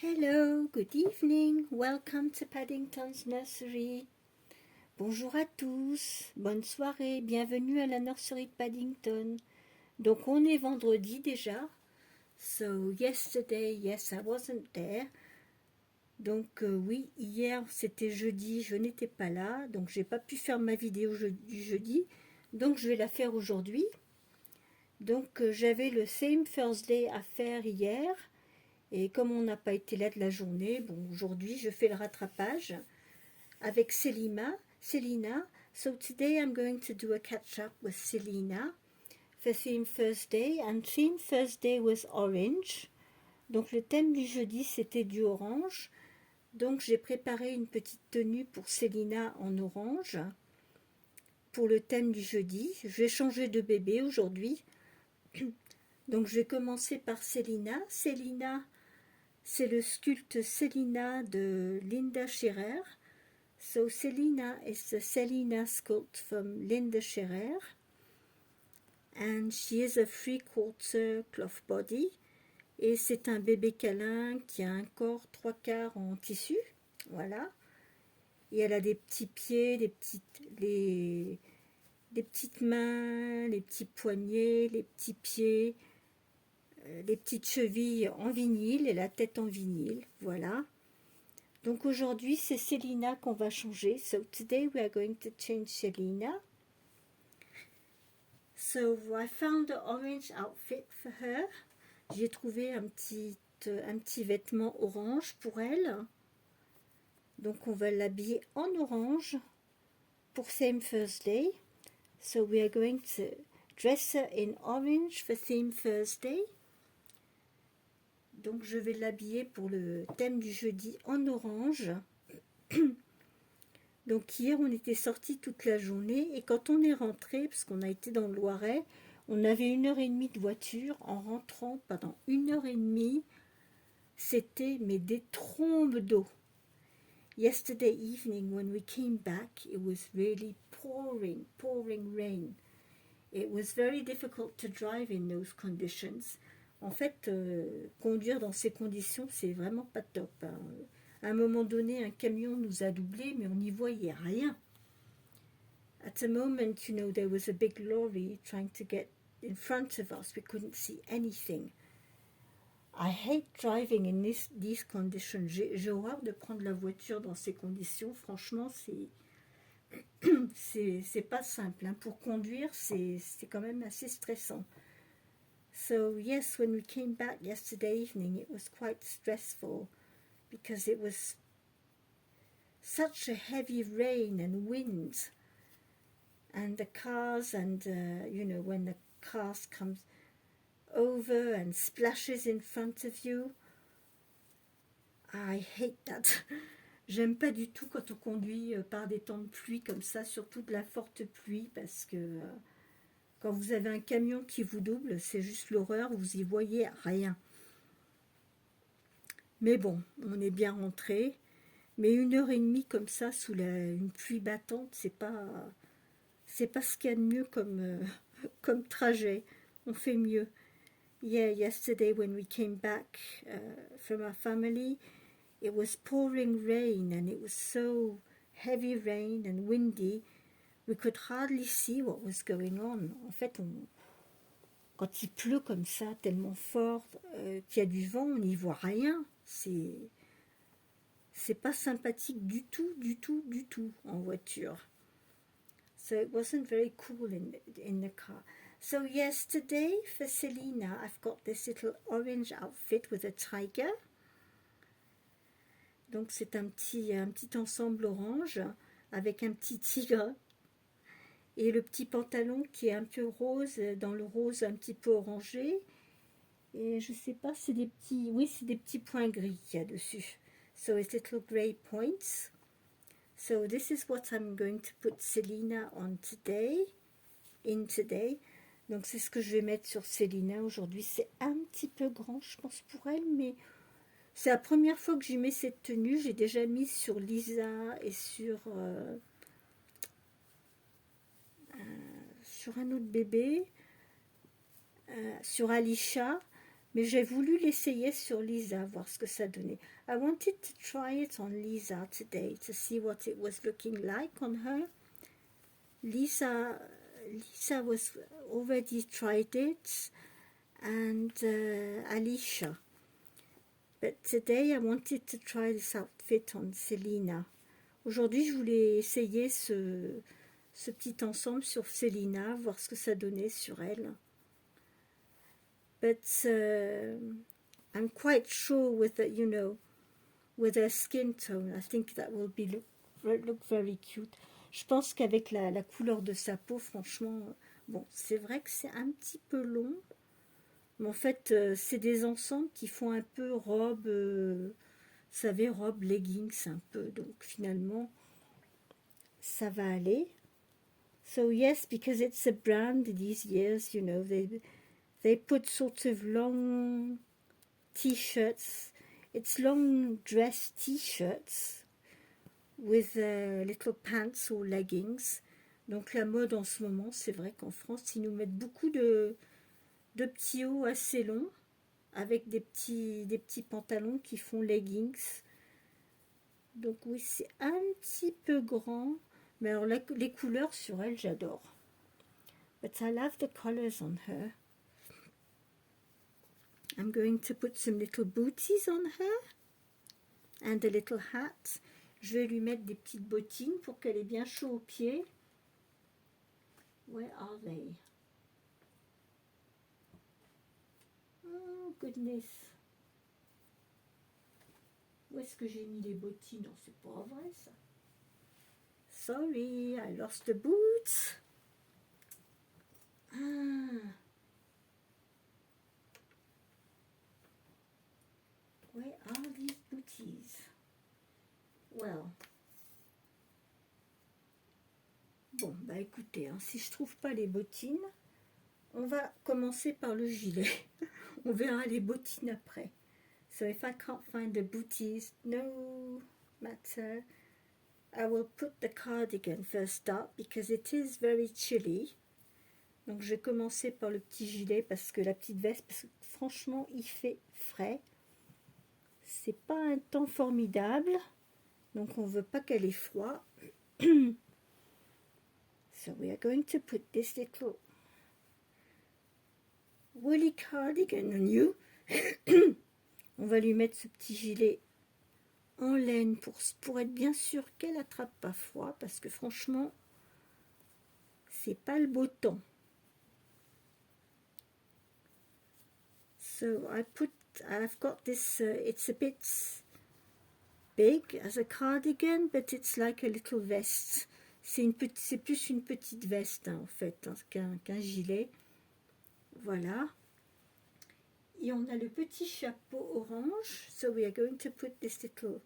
Hello, good evening, welcome to Paddington's Nursery. Bonjour à tous, bonne soirée, bienvenue à la nurserie de Paddington. Donc on est vendredi déjà. So yesterday, yes, I wasn't there. Donc oui, hier c'était jeudi, je n'étais pas là, donc j'ai pas pu faire ma vidéo du jeudi. Donc je vais la faire aujourd'hui. Donc j'avais le Same Thursday à faire hier. Et comme on n'a pas été là de la journée, bon, aujourd'hui je fais le rattrapage avec Selina. So today I'm going to do a catch up with Selina for Theme Thursday. And Theme Thursday was orange. Donc le thème du jeudi c'était du orange. Donc j'ai préparé une petite tenue pour Selina en orange. Pour le thème du jeudi, je vais changer de bébé aujourd'hui. Donc je vais commencer par Selina. Selina, c'est le sculpte Selina de Linda Scherer. So Selina is the Selina sculpt from Linda Scherer. And she is a 3/4 cloth body. Et c'est un bébé câlin qui a un corps 3/4 en tissu. Voilà. Et elle a des petits pieds, des petites mains, les petits poignets, les petits pieds, les petites chevilles en vinyle et la tête en vinyle. Voilà. Donc aujourd'hui, c'est Selina qu'on va changer. So today we are going to change Selina. So I found an orange outfit for her. J'ai trouvé un petit vêtement orange pour elle. Donc on va l'habiller en orange pour Theme Thursday. So we are going to dress her in orange for Theme Thursday. Donc je vais l'habiller pour le thème du jeudi en orange. Donc hier on était sortis toute la journée et quand on est rentré, parce qu'on a été dans le Loiret, on avait 1h30 de voiture. En rentrant pendant 1h30, c'était mais des trombes d'eau. Yesterday evening when we came back, it was really pouring rain. It was very difficult to drive in those conditions. En fait, conduire dans ces conditions, c'est vraiment pas top. Hein. À un moment donné, un camion nous a doublés, mais on n'y voyait rien. At the moment, there was a big lorry trying to get in front of us. We couldn't see anything. I hate driving in these conditions. J'ai horreur de prendre la voiture dans ces conditions. Franchement, c'est pas simple. Hein. Pour conduire, c'est quand même assez stressant. So yes, when we came back yesterday evening, it was quite stressful because it was such a heavy rain and wind, and the cars, and when the cars comes over and splashes in front of you, I hate that. J'aime pas du tout quand on conduit par des temps de pluie comme ça, surtout de la forte pluie, parce que quand vous avez un camion qui vous double, c'est juste l'horreur, vous y voyez rien. Mais bon, on est bien rentré. Mais 1h30 comme ça, sous une pluie battante, c'est pas ce qu'il y a de mieux comme trajet. On fait mieux. Yeah, yesterday when we came back from our family, it was pouring rain and it was so heavy rain and windy. We could hardly see what was going on. En fait, quand il pleut comme ça, tellement fort, qu'il y a du vent, on n'y voit rien. C'est pas sympathique du tout en voiture. So it wasn't very cool in the car. So yesterday for Selina, I've got this little orange outfit with a tiger. Donc c'est un petit ensemble orange avec un petit tigre. Et le petit pantalon qui est un peu rose, dans le rose un petit peu orangé. Et je sais pas, c'est des petits points gris qu'il y a dessus. So it's little grey points. So this is what I'm going to put Selina on today. Donc c'est ce que je vais mettre sur Selina aujourd'hui. C'est un petit peu grand, je pense, pour elle, mais c'est la première fois que j'y mets cette tenue. J'ai déjà mis sur Lisa et sur un autre bébé, sur Alisha. Mais j'ai voulu l'essayer sur Lisa, voir ce que ça donnait. I wanted to try it on Lisa today to see what it was looking like on her. Lisa was already tried it, and Alicia. But today I wanted to try this outfit on Selina. Aujourd'hui, je voulais essayer ce petit ensemble sur Selina, voir ce que ça donnait sur elle. But I'm quite sure with the, with her skin tone, I think that will look very cute. Je pense qu'avec la couleur de sa peau, franchement, bon, c'est vrai que c'est un petit peu long, mais en fait, c'est des ensembles qui font un peu robe, vous savez, robe, leggings un peu, donc finalement, ça va aller. So yes, because it's a brand these years, they put sort of long t-shirts. It's long dress t-shirts with little pants or leggings. Donc la mode en ce moment, c'est vrai qu'en France, ils nous mettent beaucoup de petits hauts assez longs avec des petits pantalons qui font leggings. Donc oui, c'est un petit peu grand. Mais alors les couleurs sur elle, j'adore. But I love the colors on her. I'm going to put some little booties on her and a little hat. Je vais lui mettre des petites bottines pour qu'elle ait bien chaud aux pieds. Where are they? Oh goodness. Où est-ce que j'ai mis les bottines? Non, c'est pas vrai ça. Sorry, I lost the boots. Where are these booties? Well. Bon, bah écoutez, hein, si je trouve pas les bottines, on va commencer par le gilet. On verra les bottines après. So if I can't find the booties, no matter. I will put the cardigan first up because it is very chilly. Donc je vais commencer par le petit gilet parce que la petite veste, parce que franchement il fait frais. C'est pas un temps formidable, donc on veut pas qu'elle ait froid. So we are going to put this little woolly cardigan on you. On va lui mettre ce petit gilet en laine pour être bien sûr qu'elle attrape pas froid, parce que franchement c'est pas le beau temps. So I've got this, it's a bit big as a cardigan, but it's like a little vest. C'est plus une petite veste hein, en fait, hein, qu'un gilet. Voilà. Et on a le petit chapeau orange. So we are going to put this little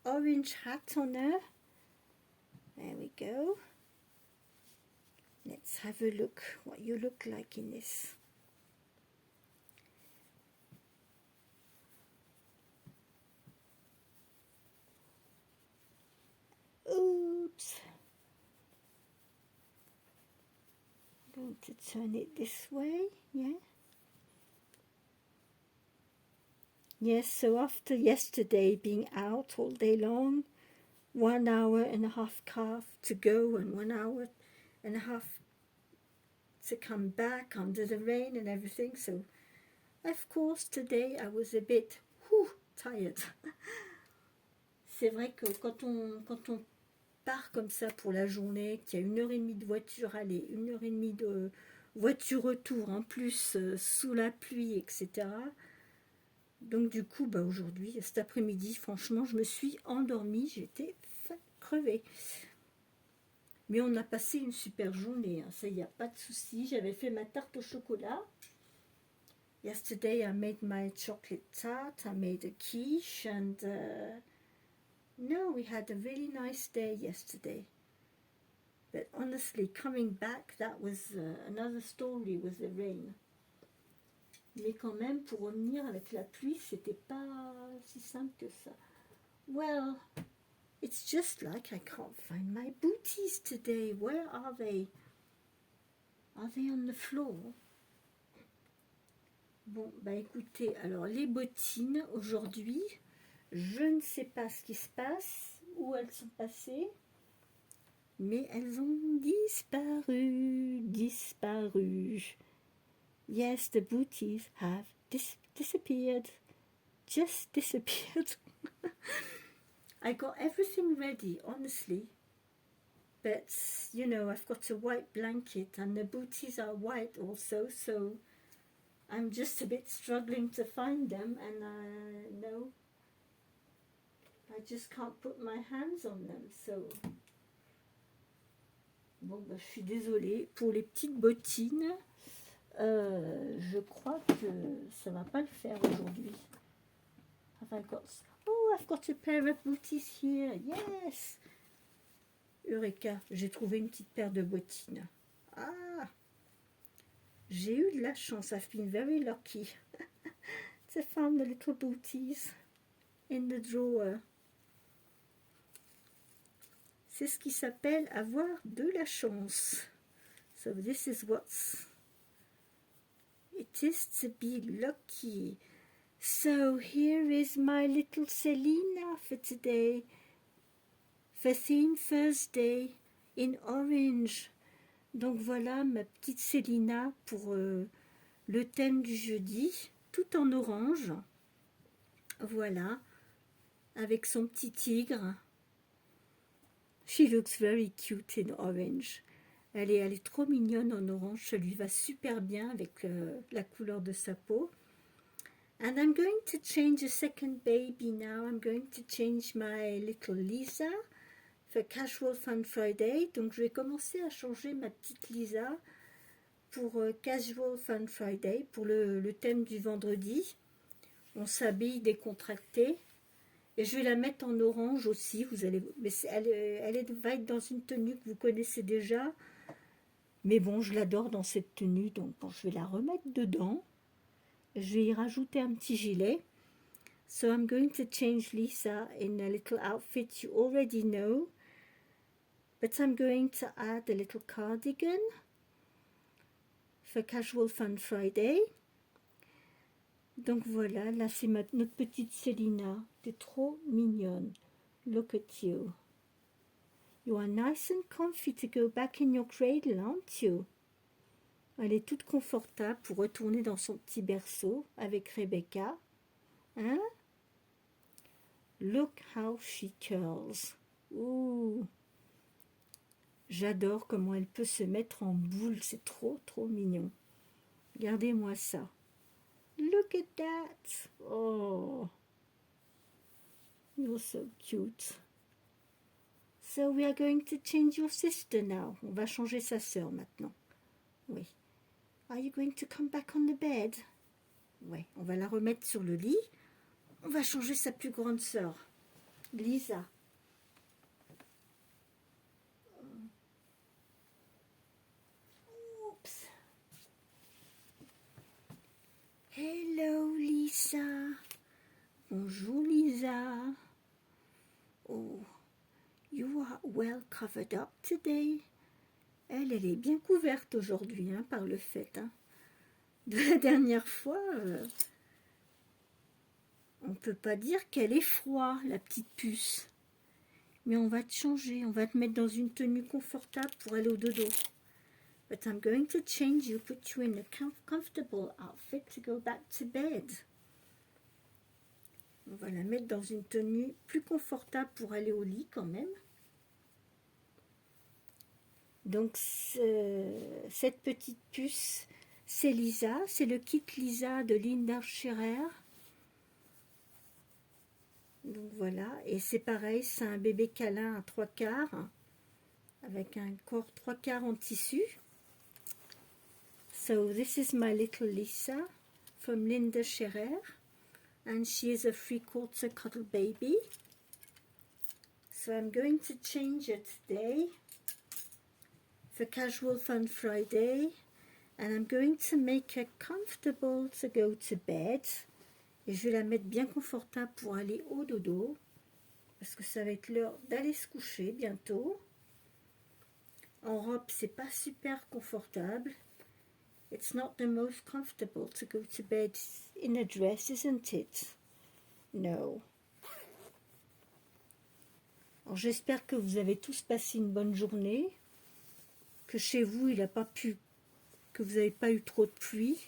orange hat on her. There we go. Let's have a look what you look like in this. Oops. I'm going to turn it this way, yeah. Yes, so after yesterday being out all day long, 1 hour and a half car to go and 1 hour and a half to come back under the rain and everything, so of course today I was a bit tired. C'est vrai que quand on part comme ça pour la journée, qu'il y a 1h30 de voiture aller, 1h30 de voiture retour, en plus sous la pluie, etc. Donc du coup, bah, aujourd'hui, cet après-midi, franchement, je me suis endormie, j'étais crevée. Mais on a passé une super journée, hein, ça, il n'y a pas de souci. J'avais fait ma tarte au chocolat. Yesterday I made my chocolate tart, I made a quiche, and no, we had a really nice day yesterday. But honestly, coming back, that was another story with the rain. Mais quand même, pour revenir avec la pluie, c'était pas si simple que ça. Well, it's just like I can't find my booties today. Where are they? Are they on the floor? Bon, bah écoutez, alors les bottines, aujourd'hui, je ne sais pas ce qui se passe, où elles sont passées, mais elles ont disparu, disparu. Yes, the booties have disappeared, just disappeared. I got everything ready, honestly. But, you know, I've got a white blanket and the booties are white also, so I'm just a bit struggling to find them and no, I just can't put my hands on them, so... Bon, bah, je suis désolée. Pour les petites bottines, je crois que ça va pas le faire aujourd'hui. Have I got... Oh, I've got a pair of booties here. Yes! Eureka, j'ai trouvé une petite paire de bottines. Ah! J'ai eu de la chance. I've been very lucky. I found the little booties in the drawer. C'est ce qui s'appelle avoir de la chance. So this is what's... It is to be lucky. So here is my little Selina for today. For Theme Thursday in orange. Donc voilà ma petite Selina pour le thème du jeudi, tout en orange. Voilà, avec son petit tigre. She looks very cute in orange. Elle est trop mignonne en orange, ça lui va super bien avec la couleur de sa peau. And I'm going to change a second baby now. I'm going to change my little Lisa for Casual Fun Friday. Donc je vais commencer à changer ma petite Lisa pour Casual Fun Friday, pour le thème du vendredi. On s'habille décontracté. Et je vais la mettre en orange aussi. Vous allez, mais va être dans une tenue que vous connaissez déjà. Mais bon, je l'adore dans cette tenue, donc bon, je vais la remettre dedans. Je vais y rajouter un petit gilet. So I'm going to change Lisa in a little outfit you already know. But I'm going to add a little cardigan for Casual Fun Friday. Donc voilà, là c'est notre petite Selina. T'es trop mignonne. Look at you. You are nice and comfy to go back in your cradle, aren't you? Elle est toute confortable pour retourner dans son petit berceau avec Rebecca. Hein? Look how she curls. Ouh. J'adore comment elle peut se mettre en boule. C'est trop, trop mignon. Regardez-moi ça. Look at that. Oh. You're so cute. So we are going to change your sister now. On va changer sa sœur maintenant. Oui. Are you going to come back on the bed? Oui, on va la remettre sur le lit. On va changer sa plus grande sœur, Lisa. Oups. Hello, Lisa. Bonjour, Lisa. Oh, you are well covered up today. Elle est bien couverte aujourd'hui hein, par le fait. Hein. De la dernière fois, on ne peut pas dire qu'elle est froide, la petite puce. Mais on va te changer, on va te mettre dans une tenue confortable pour aller au dodo. But I'm going to change you, put you in a comfortable outfit to go back to bed. On va la mettre dans une tenue plus confortable pour aller au lit quand même. Donc cette petite puce, c'est Lisa, c'est le kit Lisa de Linda Scherer. Donc voilà, et c'est pareil, c'est un bébé câlin à 3/4 avec un corps 3/4 en tissu. So this is my little Lisa from Linda Scherer, and she is a 3/4 cuddle baby. So I'm going to change it today for Casual Fun Friday, and I'm going to make her comfortable to go to bed. Et je vais la mettre bien confortable pour aller au dodo, parce que ça va être l'heure d'aller se coucher bientôt. En robe, c'est pas super confortable. It's not the most comfortable to go to bed in a dress, isn't it? No. Alors j'espère que vous avez tous passé une bonne journée, que chez vous il n'a pas pu, que vous n'avez pas eu trop de pluie.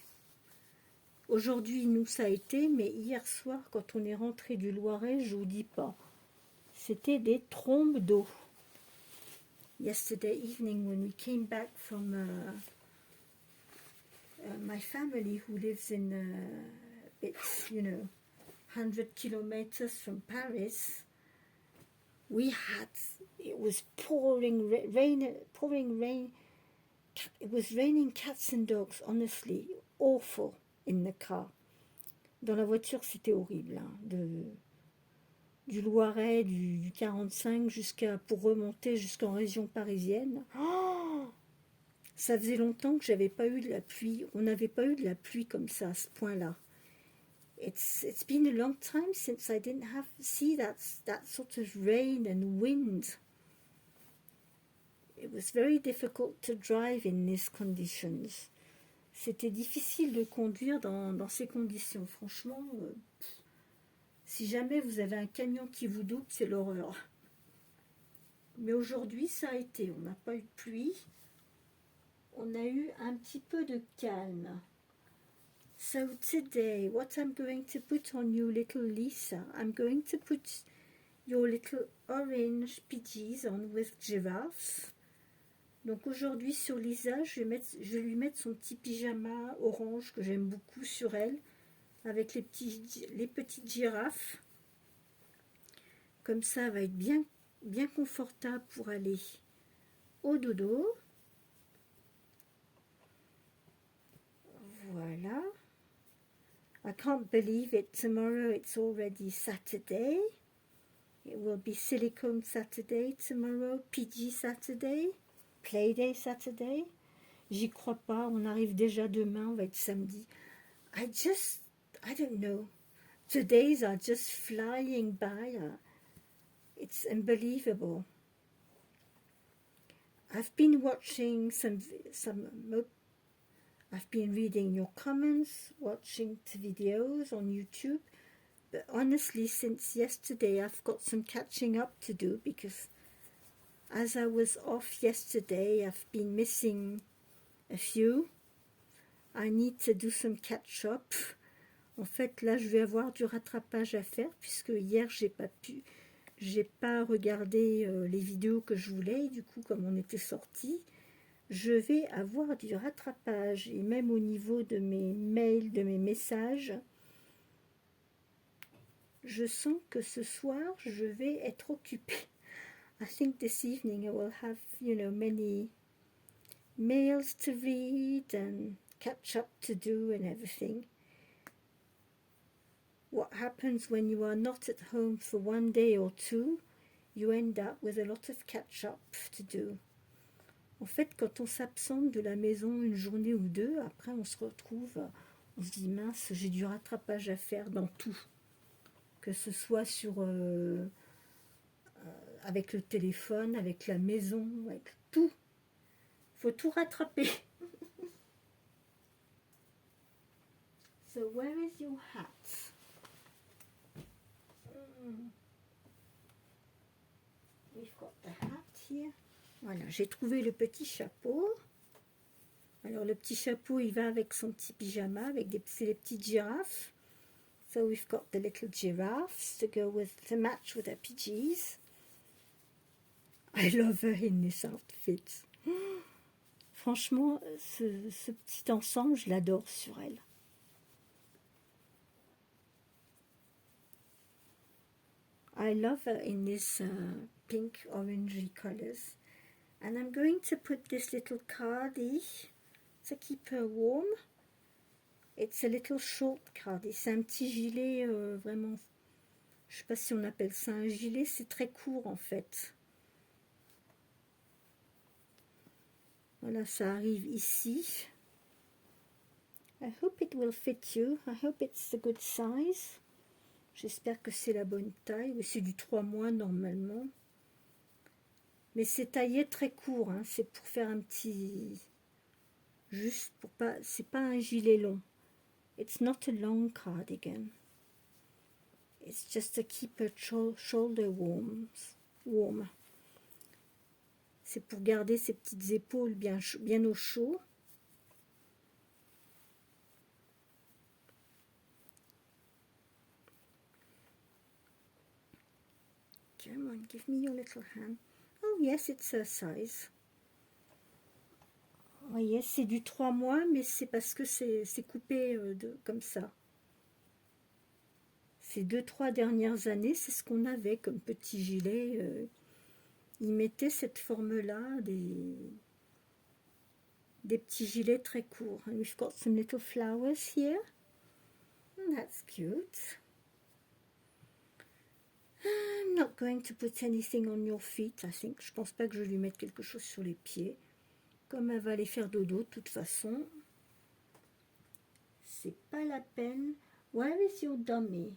Aujourd'hui nous ça a été, mais hier soir quand on est rentré du Loiret, je vous dis pas, c'était des trombes d'eau. Yesterday evening when we came back from my family who lives in it's 100 kilometers from Paris, it was pouring rain, it was raining cats and dogs, honestly, awful in the car. Dans la voiture, c'était horrible, hein, du Loiret, du 45 pour remonter jusqu'en région parisienne. Oh, ça faisait longtemps que j'avais pas eu de la pluie. On n'avait pas eu de la pluie comme ça, à ce point-là. It's been a long time since I didn't see that sort of rain and wind. It was very difficult to drive in these conditions. C'était difficile de conduire dans ces conditions. Franchement, si jamais vous avez un camion qui vous double, c'est l'horreur. Mais aujourd'hui, ça a été. On n'a pas eu de pluie. On a eu un petit peu de calme. So today, what I'm going to put on you, little Lisa, I'm going to put your little orange PGs on with giraffes. Donc aujourd'hui sur Lisa, je vais lui mettre son petit pyjama orange que j'aime beaucoup sur elle, avec les petites girafes. Comme ça, elle va être bien confortable pour aller au dodo. Voilà. I can't believe it. Tomorrow it's already Saturday. It will be Silicone Saturday tomorrow, PG Saturday, Playday Saturday. J'y crois pas, on arrive déjà demain, on va être samedi. I don't know. The days are just flying by. It's unbelievable. I've been watching I've been reading your comments, watching the videos on YouTube. But honestly, since yesterday, I've got some catching up to do because as I was off yesterday, I've been missing a few. I need to do some catch-up. En fait, là, je vais avoir du rattrapage à faire puisque hier, j'ai pas regardé les vidéos que je voulais. Et du coup, comme on était sortis, je vais avoir du rattrapage. Et même au niveau de mes mails, de mes messages, je sens que ce soir, je vais être occupée. I think this evening I will have, many mails to read and catch up to do and everything. What happens when you are not at home for one day or two, you end up with a lot of catch up to do. En fait, quand on s'absente de la maison une journée ou deux, après on se retrouve, on se dit mince, j'ai du rattrapage à faire dans tout. Que ce soit avec le téléphone, avec la maison, avec tout. Il faut tout rattraper. So where is your hat? We've got the hat here. Voilà, j'ai trouvé le petit chapeau. Alors le petit chapeau, il va avec son petit pyjama, avec c'est les petites girafes. So we've got the little giraffes to match with her PGs. I love her in this outfit. Franchement, ce petit ensemble, je l'adore sur elle. I love her in this pink orangey colors. And I'm going to put this little cardi to keep her warm. It's a little short cardi. C'est un petit gilet vraiment, je ne sais pas si on appelle ça un gilet, c'est très court en fait. Voilà, ça arrive ici. I hope it will fit you. I hope it's a good size. J'espère que c'est la bonne taille. Oui, c'est du 3 mois normalement. Mais c'est taillé très court. Hein. C'est pour faire un petit juste pour pas, c'est pas un gilet long. It's not a long cardigan. It's just to keep her shoulder warm. C'est pour garder ses petites épaules bien au chaud. Come on, give me your little hand. Oh yes, it's her size. Vous voyez, c'est du 3 mois, mais c'est parce que c'est coupé comme ça. Ces 2-3 dernières années, c'est ce qu'on avait comme petit gilet. Ils mettaient cette forme-là, des petits gilets très courts. And we've got some little flowers here. And that's cute. I'm not going to put anything on your feet, I think. Je pense pas que je vais lui mettre quelque chose sur les pieds. Comme elle va aller faire dodo, de toute façon. C'est pas la peine. Where is your dummy?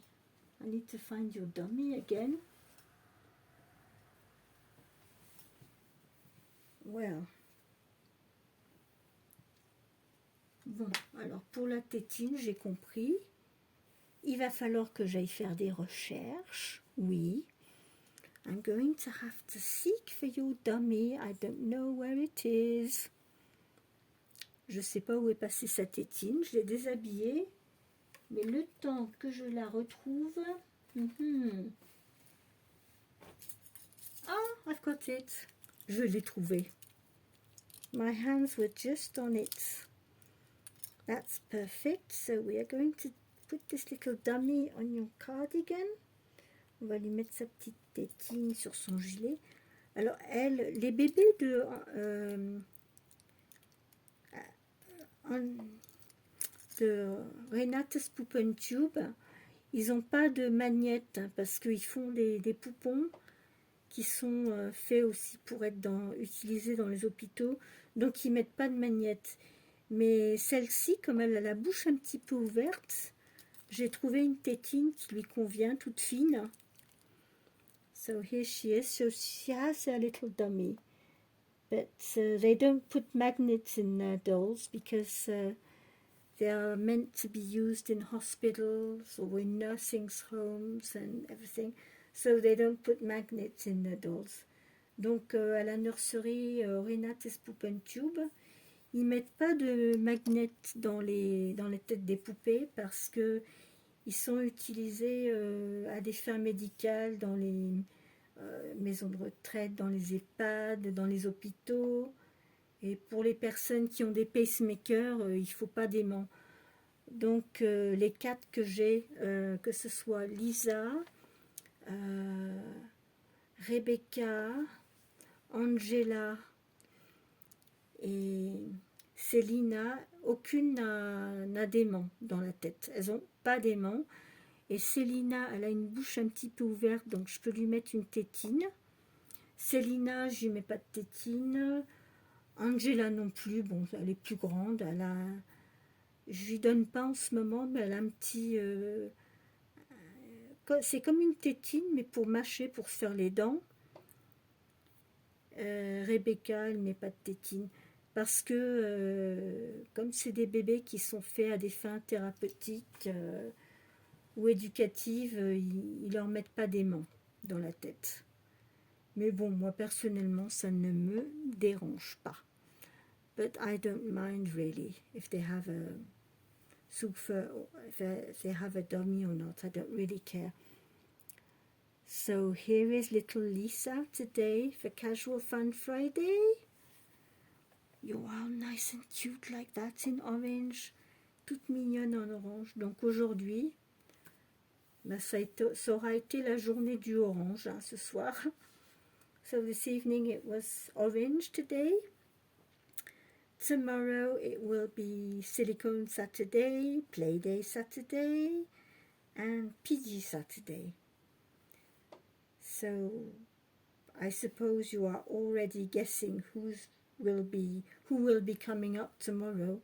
I need to find your dummy again. Well. Bon, alors pour la tétine, j'ai compris. Il va falloir que j'aille faire des recherches. Oui. I'm going to have to seek for your dummy. I don't know where it is. Je ne sais pas où est passée sa tétine. Je l'ai déshabillée. Mais le temps que je la retrouve... Ah, I've got it. Je l'ai trouvé. My hands were just on it. That's perfect. So we are going to put this little dummy on your cardigan. On va lui mettre sa petite tétine sur son gilet. Alors, les bébés de Renate's Puppentube, ils n'ont pas de magnette hein, parce qu'ils font des poupons qui sont faits aussi pour être utilisés dans les hôpitaux. Donc, ils ne mettent pas de magnette. Mais celle-ci, comme elle a la bouche un petit peu ouverte, j'ai trouvé une tétine qui lui convient, toute fine. So here she is. So she has a little dummy. But they don't put magnets in dolls because they are meant to be used in hospitals or in nursing homes and everything. So they don't put magnets in the dolls. Donc à la nurserie Renate's Puppentube, ils mettent pas de magnets dans les têtes des poupées parce que ils sont utilisés à des fins médicales dans les maisons de retraite, dans les EHPAD, dans les hôpitaux. Et pour les personnes qui ont des pacemakers, il ne faut pas d'aimant. Donc les 4 que j'ai, que ce soit Lisa, Rebecca, Angela et Célina, aucune n'a d'aimant dans la tête. Elles n'ont pas d'aimant. Et Célina, elle a une bouche un petit peu ouverte, donc je peux lui mettre une tétine. Célina, je lui mets pas de tétine. Angela non plus, bon, elle est plus grande. Je lui donne pas en ce moment, mais elle a un petit... c'est comme une tétine, mais pour mâcher, pour se faire les dents. Rebecca, elle met pas de tétine. Parce que, comme c'est des bébés qui sont faits à des fins thérapeutiques ou éducatives, ils leur mettent pas d'aimant dans la tête. Mais bon, moi personnellement, ça ne me dérange pas. But I don't mind really if they have a souffle, if they have a dummy or not. I don't really care. So here is little Lisa today for Casual Fun Friday. You're all nice and cute like that in orange. Toute mignonne en orange. Donc aujourd'hui, ça aura été la journée du orange hein, ce soir. So this evening it was orange today. Tomorrow it will be Silicone Saturday, Playday Saturday, and PG Saturday. So I suppose you are already guessing who will be coming up tomorrow.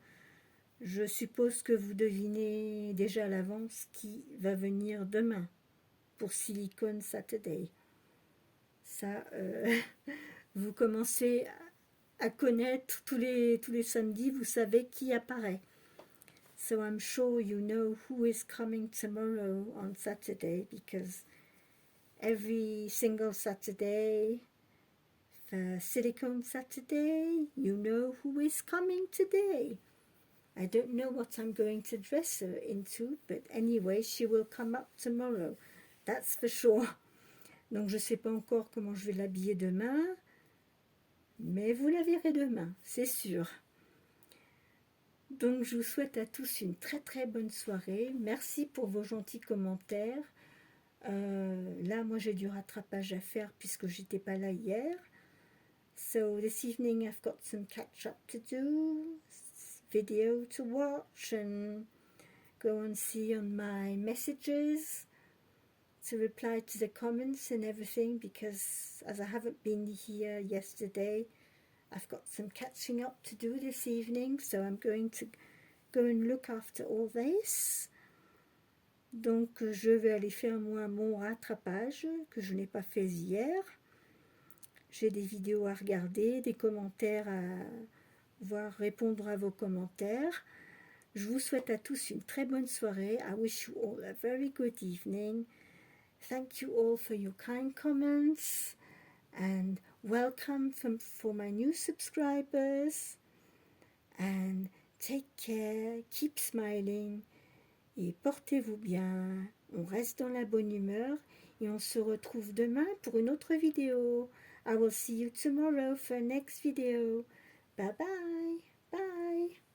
Je suppose que vous devinez déjà à l'avance qui va venir demain pour Silicone Saturday. Ça, vous commencez à connaître tous les samedis, vous savez qui apparaît. So I'm sure you know who is coming tomorrow on Saturday, because every single Saturday, Silicone Saturday, you know who is coming today. I don't know what I'm going to dress her into, but anyway, she will come up tomorrow. That's for sure. Donc je ne sais pas encore comment je vais l'habiller demain, mais vous la verrez demain, c'est sûr. Donc je vous souhaite à tous une très très bonne soirée. Merci pour vos gentils commentaires. Là, moi j'ai du rattrapage à faire puisque j'étais pas là hier. So this evening I've got some catch up to do, video to watch, and go and see on my messages to reply to the comments and everything, because as I haven't been here yesterday, I've got some catching up to do this evening, so I'm going to go and look after all this. Donc je vais aller faire moi mon rattrapage que je n'ai pas fait hier. J'ai des vidéos à regarder, des commentaires à voir, répondre à vos commentaires. Je vous souhaite à tous une très bonne soirée. I wish you all a very good evening. Thank you all for your kind comments, and welcome for my new subscribers. And take care, keep smiling, et portez-vous bien. On reste dans la bonne humeur et on se retrouve demain pour une autre vidéo. I will see you tomorrow for next video. Bye bye. Bye.